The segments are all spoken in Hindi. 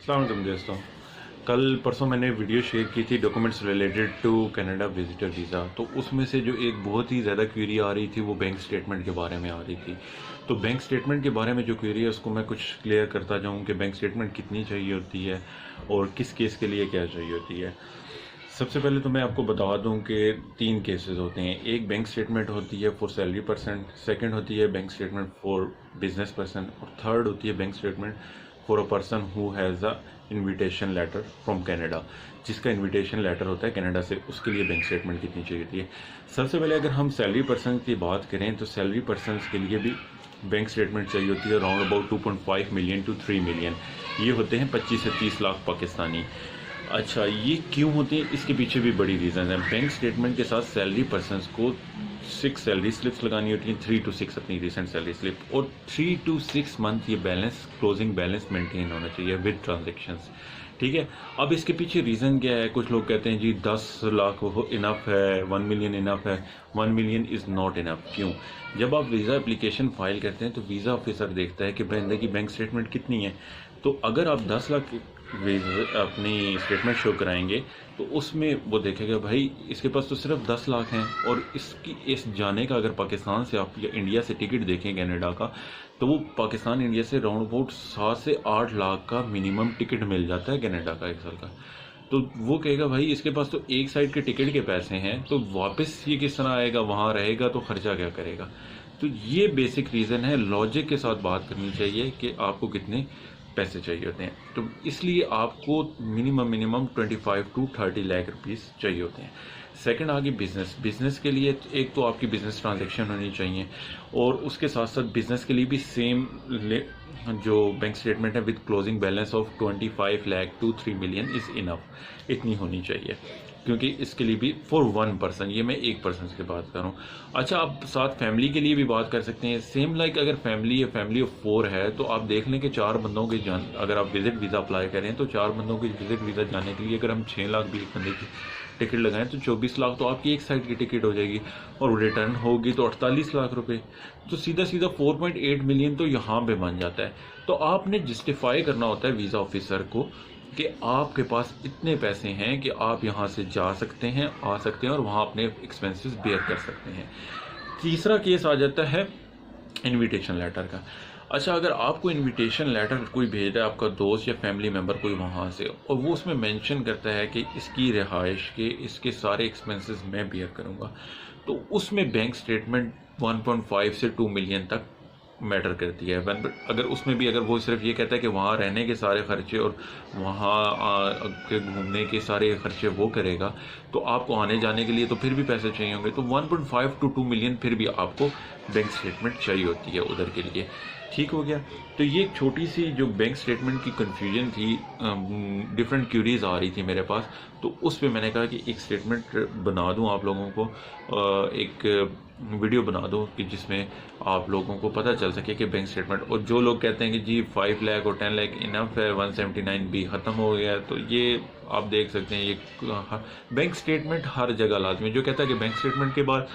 अस्सलाम वालेकुम दोस्तों। कल परसों मैंने वीडियो शेयर की थी documents related to Canada visitor visa. तो उसमें से जो एक बहुत ही ज़्यादा क्वेरी आ रही थी वो बैंक स्टेटमेंट के बारे में आ रही थी। तो बैंक स्टेटमेंट के बारे में जो क्वेरी है उसको मैं कुछ क्लियर करता जाऊँ कि बैंक स्टेटमेंट कितनी चाहिए होती है और किस केस के लिए क्या चाहिए होती है। सबसे पहले तो मैं आपको बता दूं कि 3 केसेस होते हैं। एक बैंक स्टेटमेंट होती है फॉर सैलरी पर्सन, सेकंड होती है bank statement for business person और थर्ड होती है bank statement for a person who has a invitation letter from Canada. जिसका इनविटेशन लेटर होता है कनाडा से, उसके लिए बैंक स्टेटमेंट कितनी चाहिए होती है। सबसे पहले अगर हम सैलरी पर्सन की बात करें तो सैलरी पर्सन के लिए भी बैंक स्टेटमेंट चाहिए होती है around about 2.5 million to 3 million. ये होते हैं 25 से 30 लाख पाकिस्तानी। अच्छा, ये क्यों होते हैं, इसके पीछे भी बड़ी रीज़न है। बैंक स्टेटमेंट के साथ सैलरी पर्सनस को 6 सैलरी स्लिप्स लगानी होती हैं, 3 to 6 अपनी रिसेंट सैलरी स्लिप, और 3 to 6 मंथ ये बैलेंस, क्लोजिंग बैलेंस मेंटेन होना चाहिए विद ट्रांजेक्शंस। ठीक है। अब इसके पीछे रीज़न क्या है? कुछ लोग कहते हैं जी 10 लाख इनफ है, 1 मिलियन इनफ है। 1 मिलियन इज़ नॉट इनफ। क्यों? जब आप वीज़ा एप्लीकेशन फाइल करते हैं तो वीज़ा ऑफिसर देखता है कि बंदे की बैंक स्टेटमेंट कितनी है। तो अगर आप 10 लाख अपनी स्टेटमेंट शो कराएंगे तो उसमें वो देखेगा भाई इसके पास तो सिर्फ 10 लाख हैं, और इसकी इस जाने का अगर पाकिस्तान से आप या इंडिया से टिकट देखें कनाडा का, तो वो पाकिस्तान इंडिया से राउंड अबाउट 7 से 8 लाख का मिनिमम टिकट मिल जाता है कनाडा का 1 साल का। तो वो कहेगा भाई इसके पास तो एक साइड के टिकट के पैसे हैं, तो वापस ये किस तरह आएगा, वहाँ रहेगा तो खर्चा क्या करेगा। तो ये बेसिक रीज़न है। लॉजिक के साथ बात करनी चाहिए कि आपको कितने पैसे चाहिए होते हैं। तो इसलिए आपको मिनिमम 25 to 30 लाख रुपीस चाहिए होते हैं। सेकंड आगे बिजनेस के लिए एक तो आपकी बिजनेस ट्रांजैक्शन होनी चाहिए, और उसके साथ साथ बिजनेस के लिए भी सेम जो बैंक स्टेटमेंट है with closing balance of 25 lakh to 3 million is enough, इतनी होनी चाहिए। क्योंकि इसके लिए भी फॉर 1 पर्सन, ये मैं एक पर्सन की बात कर रहा हूँ। अच्छा, आप साथ फैमिली के लिए भी बात कर सकते हैं। सेम लाइक अगर फैमिली ऑफ 4 है तो आप देख लें कि 4 बंदों के अगर आप विजिट वीज़ा अप्लाई करें तो 4 बंदों के विजिट वीज़ा जाने के लिए अगर हम 6 लाख 20 बंदे की टिकट लगाएं तो 24 लाख तो आपकी एक साइड की टिकट हो जाएगी, और रिटर्न होगी तो 48 लाख रुपए। तो सीधा 4.8 मिलियन तो यहाँ पे बन जाता है। तो आपने जस्टिफाई करना होता है वीज़ा ऑफिसर को कि आपके पास इतने पैसे हैं कि आप यहाँ से जा सकते हैं, आ सकते हैं, और वहाँ अपने एक्सपेंसेस बेयर कर सकते हैं। तीसरा केस आ जाता है इनविटेशन लेटर का। अच्छा, अगर आपको इनविटेशन लेटर कोई भेज रहा है, आपका दोस्त या फैमिली मेम्बर कोई वहाँ से, और वो उसमें मेंशन करता है कि इसकी रिहाइश के इसके सारे एक्सपेंसेस मैं बेयर करूँगा, तो उसमें बैंक स्टेटमेंट 1.5 से 2 मिलियन तक मैटर करती है। अगर उसमें भी अगर वो सिर्फ ये कहता है कि वहाँ रहने के सारे खर्चे और वहाँ के घूमने के सारे खर्चे वो करेगा, तो आपको आने जाने के लिए तो फिर भी पैसे चाहिए होंगे। तो 1.5 to 2 मिलियन फिर भी आपको बैंक स्टेटमेंट चाहिए होती है उधर के लिए। ठीक हो गया। तो ये एक छोटी सी जो बैंक स्टेटमेंट की कन्फ्यूजन थी, डिफरेंट क्यूरीज आ रही थी मेरे पास, तो उस पर मैंने कहा कि एक स्टेटमेंट बना दूं आप लोगों को, एक वीडियो बना दूं कि जिसमें आप लोगों को पता चल सके कि बैंक स्टेटमेंट। और जो लोग कहते हैं कि जी 5 लाख और 10 लाख इनफ है, 179 भी ख़त्म हो गया, तो ये आप देख सकते हैं ये बैंक स्टेटमेंट हर जगह लाजमी। जो कहता है कि बैंक स्टेटमेंट के बाद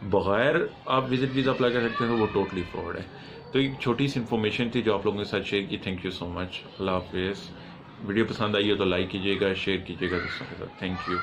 बगैर आप विजिट वीज़ा अप्लाई कर सकते हैं, तो वो टोटली फ्रॉड है। तो एक छोटी सी इन्फॉर्मेशन थी जो आप लोगों के साथ शेयर की। Thank you so much. अल्लाह हाफिज़। वीडियो पसंद आई हो तो लाइक कीजिएगा, शेयर कीजिएगा दोस्तों के साथ। Thank you.